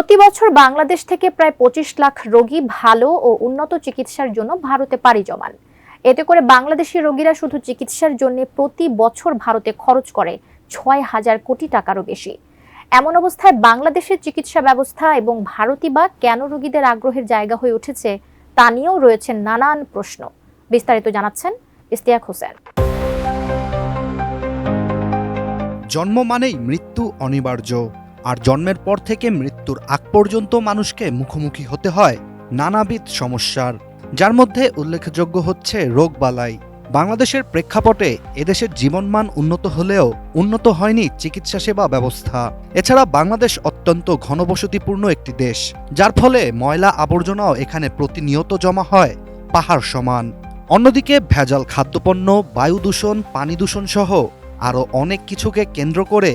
প্রতি বছর বাংলাদেশ থেকে প্রায় ২৫ লাখ রোগী ভালো ও উন্নত চিকিৎসার জন্য ভারতে পাড়ি জমান। এতে করে বাংলাদেশি রোগীরা শুধু চিকিৎসার জন্য প্রতি বছর ভারতে খরচ করে ৬,০০০ কোটি টাকারও বেশি। এমন অবস্থায় বাংলাদেশের চিকিৎসা ব্যবস্থা এবং ভারতই বা কেন রোগীদের আগ্রহের জায়গা হয়ে উঠেছে তা নিয়েও রয়েছে নানান প্রশ্ন। বিস্তারিত জানাচ্ছেন ইশতিয়াক হোসেন। জন্ম মানেই মৃত্যু অনিবার্য, আর জন্মের পর থেকে মৃত্যুর আগ পর্যন্ত মানুষকে মুখোমুখি হতে হয় নানাবিধ সমস্যার, যার মধ্যে উল্লেখযোগ্য হচ্ছে রোগবালাই। বাংলাদেশের প্রেক্ষাপটে এদেশের জীবনমান উন্নত হলেও উন্নত হয়নি চিকিৎসা সেবা ব্যবস্থা। এছাড়া বাংলাদেশ অত্যন্ত ঘনবসতিপূর্ণ একটি দেশ, যার ফলে ময়লা আবর্জনাও এখানে প্রতিনিয়ত জমা হয় পাহাড় সমান। অন্যদিকে ভেজাল খাদ্যপণ্য, বায়ু দূষণ, পানি দূষণ সহ আরও অনেক কিছুকে কেন্দ্র করে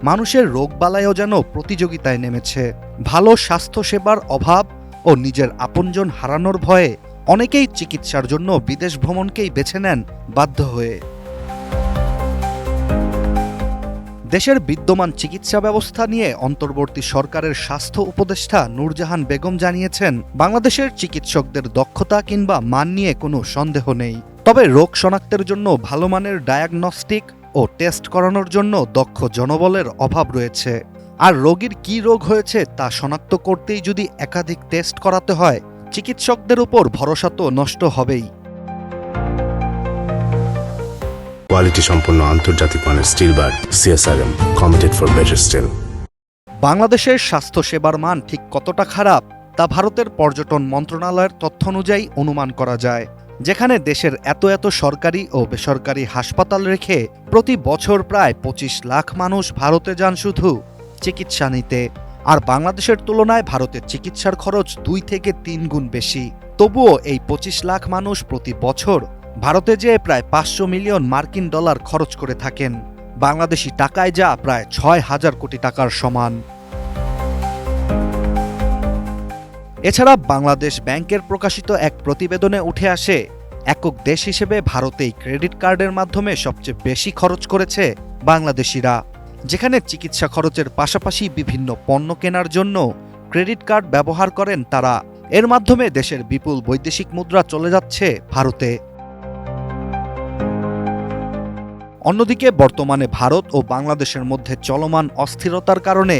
মানুষের রোগবালাইও যেন প্রতিযোগিতায় নেমেছে। ভালো স্বাস্থ্যসেবার অভাব ও নিজের আপনজন হারানোর ভয়ে অনেকেই চিকিৎসার জন্য বিদেশ ভ্রমণকেই বেছে নেন বাধ্য হয়ে। দেশের বিদ্যমান চিকিৎসা ব্যবস্থা নিয়ে অন্তর্বর্তী সরকারের স্বাস্থ্য উপদেষ্টা নূরজাহান বেগম জানিয়েছেন, বাংলাদেশের চিকিৎসকদের দক্ষতা কিংবা মান নিয়ে কোনো সন্দেহ নেই, তবে রোগ শনাক্তের জন্য ভালো মানের ডায়াগনস্টিক ও টেস্ট করানোর জন্য দক্ষ জনবলের অভাব রয়েছে। আর রোগীর কী রোগ হয়েছে তা শনাক্ত করতেই যদি একাধিক টেস্ট করাতে হয়, চিকিৎসকদের উপর ভরসা তো নষ্ট হবেই। কোয়ালিটি সম্পন্ন আন্তর্জাতিক মানের still bar CSRM, committed for better still. বাংলাদেশের স্বাস্থ্যসেবার মান ঠিক কতটা খারাপ তা ভারতের পর্যটন মন্ত্রণালয়ের তথ্য অনুযায়ী অনুমান করা যায়, যেখানে দেশের এত সরকারি ও বেসরকারি হাসপাতাল রেখে প্রতি বছর প্রায় ২৫ লাখ মানুষ ভারতে যান শুধু চিকিৎসা নিতে। আর বাংলাদেশের তুলনায় ভারতের চিকিৎসার খরচ ২ থেকে ৩ গুণ বেশি। তবুও এই ২৫ লাখ মানুষ প্রতি বছর ভারতে যেয়ে প্রায় ৫০০ মিলিয়ন মার্কিন ডলার খরচ করে থাকেন, বাংলাদেশি টাকায় যা প্রায় ৬,০০০ কোটি টাকার সমান। এছাড়া বাংলাদেশ ব্যাংকের প্রকাশিত এক প্রতিবেদনে উঠে আসে, একক দেশ হিসেবে ভারতেই ক্রেডিট কার্ডের মাধ্যমে সবচেয়ে বেশি খরচ করেছে বাংলাদেশিরা, যেখানে চিকিৎসা খরচের পাশাপাশি বিভিন্ন পণ্য কেনার জন্য ক্রেডিট কার্ড ব্যবহার করেন তারা। এর মাধ্যমে দেশের বিপুল বৈদেশিক মুদ্রা চলে যাচ্ছে ভারতে। অন্যদিকে বর্তমানে ভারত ও বাংলাদেশের মধ্যে চলমান অস্থিরতার কারণে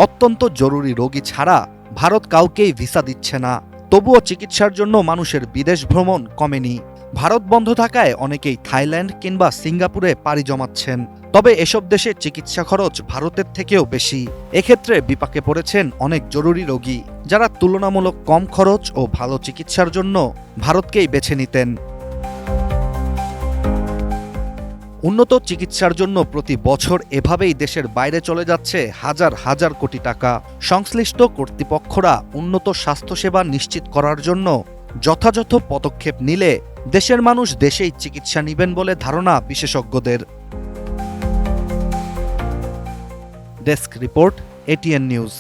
অত্যন্ত জরুরি রোগী ছাড়া ভারত কাউকেই ভিসা দিচ্ছে না। তবুও চিকিৎসার জন্য মানুষের বিদেশ ভ্রমণ কমেনি। ভারত বন্ধ থাকায় অনেকেই থাইল্যান্ড কিংবা সিঙ্গাপুরে পাড়ি জমাচ্ছেন। তবে এসব দেশে চিকিৎসা খরচ ভারতের থেকেও বেশি। এক্ষেত্রে বিপাকে পড়েছেন অনেক জরুরি রোগী, যারা তুলনামূলক কম খরচ ও ভালো চিকিৎসার জন্য ভারতকেই বেছে নিতেন। উন্নত চিকিৎসার জন্য প্রতি বছর এভাবেই দেশের বাইরে চলে যাচ্ছে হাজার হাজার কোটি টাকা। সংশ্লিষ্ট কর্তৃপক্ষরা উন্নত স্বাস্থ্যসেবা নিশ্চিত করার জন্য যথাযথ পদক্ষেপ নিলে দেশের মানুষ দেশেই চিকিৎসা নেবেন বলে ধারণা বিশেষজ্ঞদের। Desk report, ATN news.